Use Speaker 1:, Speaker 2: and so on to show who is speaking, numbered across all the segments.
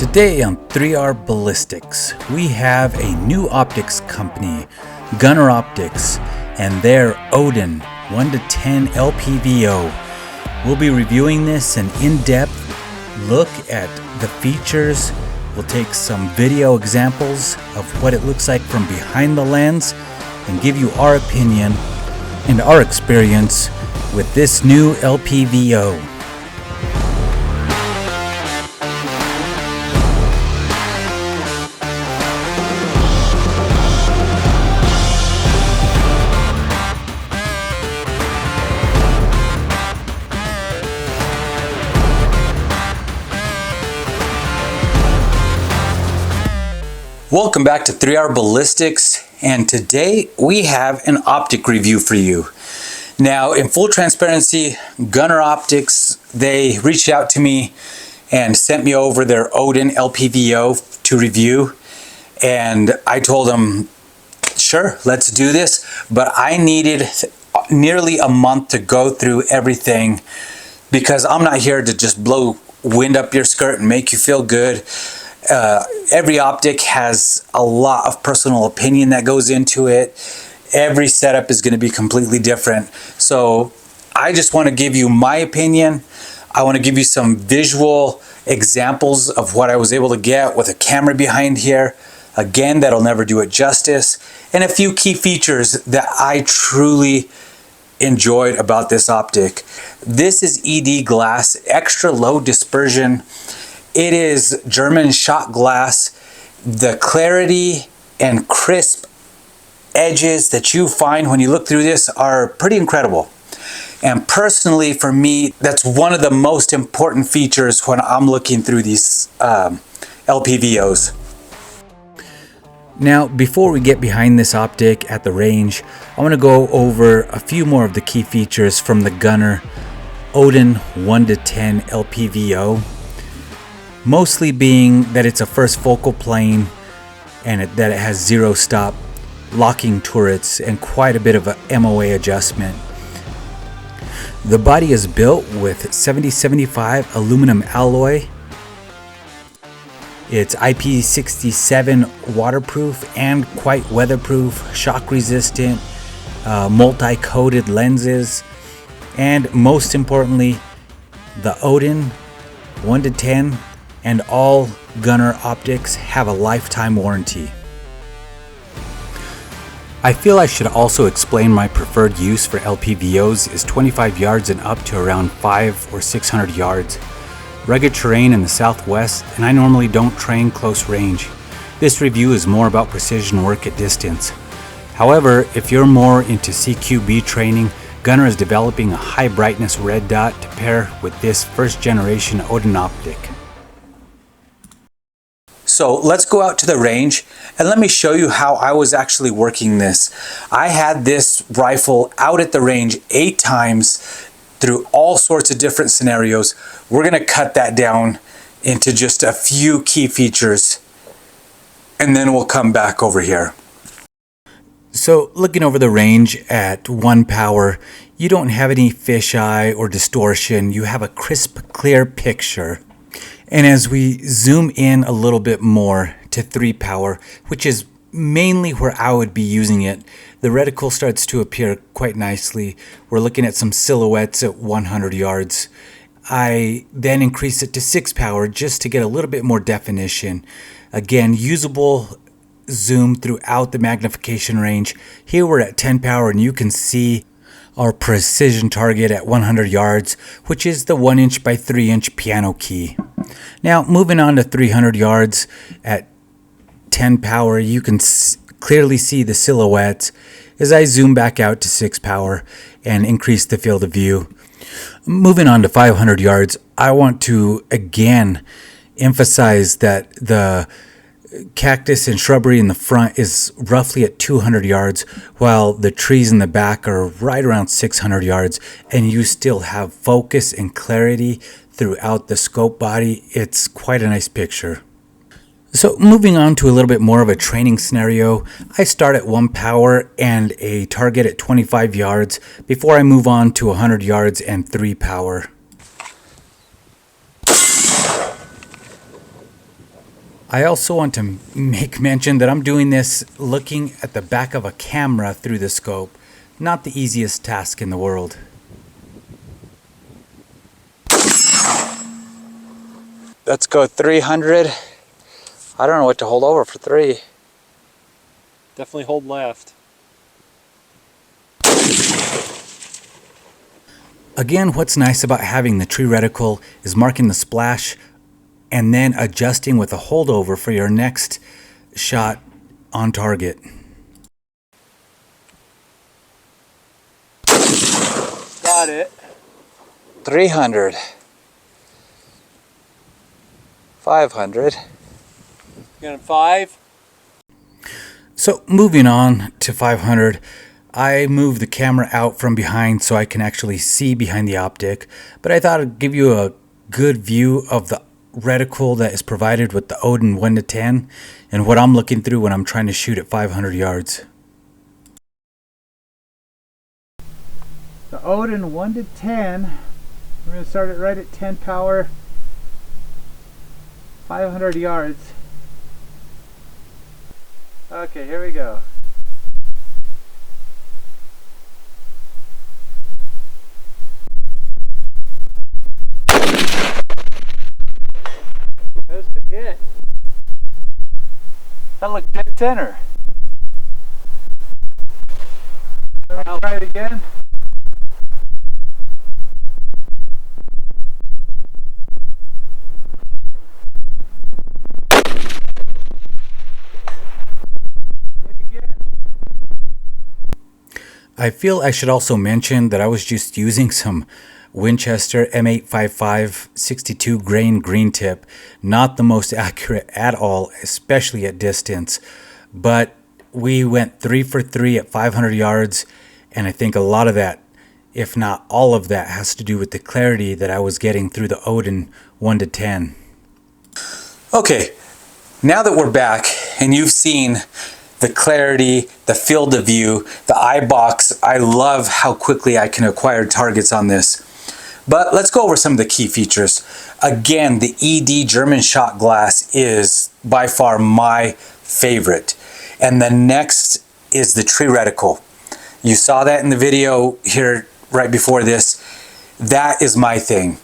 Speaker 1: Today on 3R Ballistics, we have a new optics company, Gunnr Optics, and their Odin 1-10 LPVO. We'll be reviewing this an in-depth look at the features. We'll take some video examples of what it looks like from behind the lens and give you our opinion and our experience with this new LPVO. Welcome back to 3R Ballistics, and today we have an optic review for you. Now, in full transparency, Gunnr Optics, they reached out to me and sent me over their Odin LPVO to review, and I told them, sure, let's do this, but I needed nearly a month to go through everything because I'm not here to just blow wind up your skirt and make you feel good. Every optic has a lot of personal opinion that goes into it. Every setup is going to be completely different. So I just want to give you my opinion. I want to give you some visual examples of what I was able to get with a camera behind here. Again, that'll never do it justice. And a few key features that I truly enjoyed about this optic. This is ED glass, extra low dispersion. It is German shot glass. The clarity and crisp edges that you find when you look through this are pretty incredible. And personally, for me, that's one of the most important features when I'm looking through these LPVOs. Now, before we get behind this optic at the range, I want to go over a few more of the key features from the Gunnr Odin 1-10 LPVO. Mostly being that it's a first focal plane and that it has zero stop, locking turrets, and quite a bit of a MOA adjustment. The body is built with 7075 aluminum alloy. It's IP67 waterproof and quite weatherproof, shock resistant, multi-coated lenses, and most importantly, the Odin 1-10 and all Gunnr optics have a lifetime warranty. I feel I should also explain my preferred use for LPVOs is 25 yards and up to around 500 or 600 yards. Rugged terrain in the southwest, and I normally don't train close range. This review is more about precision work at distance. However, if you're more into CQB training, Gunnr is developing a high brightness red dot to pair with this first generation Odin optic. So let's go out to the range and let me show you how I was actually working this. I had this rifle out at the range 8 times through all sorts of different scenarios. We're going to cut that down into just a few key features and then we'll come back over here. So looking over the range at 1 power, you don't have any fisheye or distortion. You have a crisp, clear picture. And as we zoom in a little bit more to 3 power, which is mainly where I would be using it, the reticle starts to appear quite nicely. We're looking at some silhouettes at 100 yards. I then increase it to 6 power just to get a little bit more definition. Again, usable zoom throughout the magnification range. Here we're at 10 power and you can see our precision target at 100 yards, which is the 1" by 3" piano key. Now moving on to 300 yards at 10 power, you can clearly see the silhouettes as I zoom back out to 6 power and increase the field of view. Moving on to 500 yards, I want to again emphasize that the cactus and shrubbery in the front is roughly at 200 yards, while the trees in the back are right around 600 yards, and you still have focus and clarity throughout the scope body. It's quite a nice picture. So moving on to a little bit more of a training scenario, I start at 1 power and a target at 25 yards before I move on to 100 yards and 3 power. I also want to make mention that I'm doing this looking at the back of a camera through the scope. Not the easiest task in the world. Let's go 300. I don't know what to hold over for 3.
Speaker 2: Definitely hold left.
Speaker 1: Again, what's nice about having the tree reticle is marking the splash and then adjusting with a holdover for your next shot on target.
Speaker 2: Got it.
Speaker 1: 300. 500.
Speaker 2: Got 5.
Speaker 1: So moving on to 500, I moved the camera out from behind so I can actually see behind the optic, but I thought I'd give you a good view of the reticle that is provided with the Odin 1 to 10 and what I'm looking through when I'm trying to shoot at 500 yards.
Speaker 3: The Odin 1 to 10, we're going to start it right at 10 power, 500 yards. Okay, here we go. There's the hit. That looked dead center. Let me try it again.
Speaker 1: I feel I should also mention that I was just using some Winchester M855 62 grain green tip, not the most accurate at all, especially at distance, but we went 3 for 3 at 500 yards, and I think a lot of that, if not all of that, has to do with the clarity that I was getting through the Odin 1 to 10. Okay, now that we're back and you've seen the clarity, the field of view, the eye box, I love how quickly I can acquire targets on this. But let's go over some of the key features. Again, the ED German shot glass is by far my favorite. And the next is the tree reticle. You saw that in the video here right before this. That is my thing.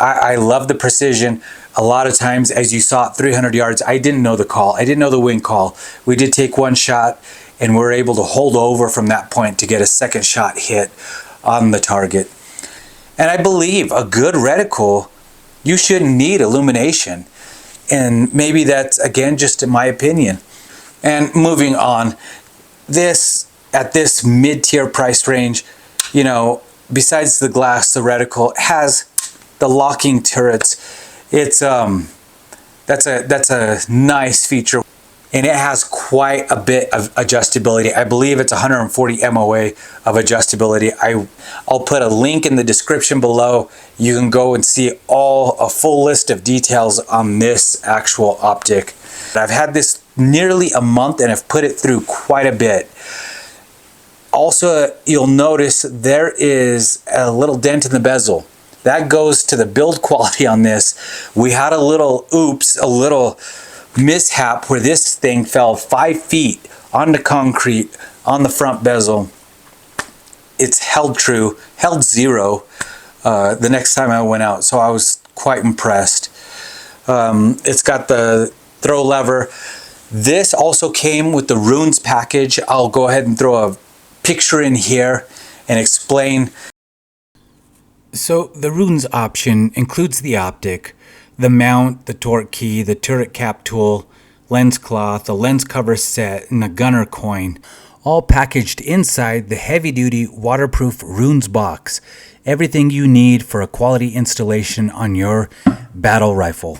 Speaker 1: I love the precision. A lot of times, as you saw at 300 yards, I didn't know the call. I didn't know the wind call. We did take one shot and we're able to hold over from that point to get a second shot hit on the target. And I believe a good reticle, you shouldn't need illumination. And maybe that's, again, just in my opinion. And moving on, at this mid-tier price range, you know, besides the glass, the reticle has the locking turrets. It's that's a nice feature, and it has quite a bit of adjustability. I believe it's 140 MOA of adjustability. I'll put a link in the description below. You can go and see a full list of details on this actual optic. I've had this nearly a month and I've put it through quite a bit. Also, you'll notice there is a little dent in the bezel. That goes to the build quality on this. We had a little mishap where this thing fell 5 feet onto concrete on the front bezel. It's held true, held zero the next time I went out, so I was quite impressed. It's got the throw lever. This also came with the runes package. I'll go ahead and throw a picture in here and explain. So the runes option includes the optic, the mount, the torque key, the turret cap tool, lens cloth, the lens cover set, and the Gunnr coin, all packaged inside the heavy-duty waterproof runes box. Everything you need for a quality installation on your battle rifle.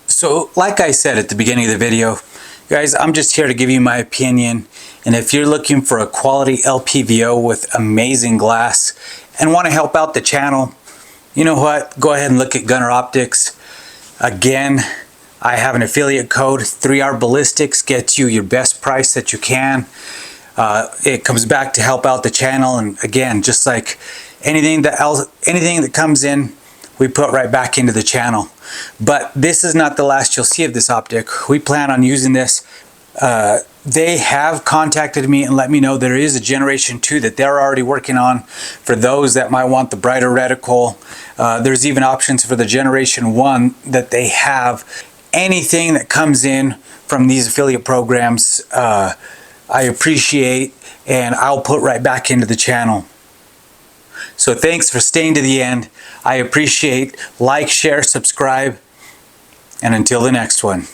Speaker 1: So like I said at the beginning of the video, guys, I'm just here to give you my opinion. And if you're looking for a quality LPVO with amazing glass and want to help out the channel, you know what? Go ahead and look at Gunnr Optics. Again, I have an affiliate code. 3R Ballistics gets you your best price that you can. It comes back to help out the channel. And again, just like anything that comes in, we put right back into the channel. But this is not the last you'll see of this optic. We plan on using this. They have contacted me and let me know there is a generation 2 that they're already working on for those that might want the brighter reticle. There's even options for the generation 1 that they have. Anything that comes in from these affiliate programs, I appreciate, and I'll put right back into the channel. So thanks for staying to the end. I appreciate. Like, share, subscribe, and until the next one.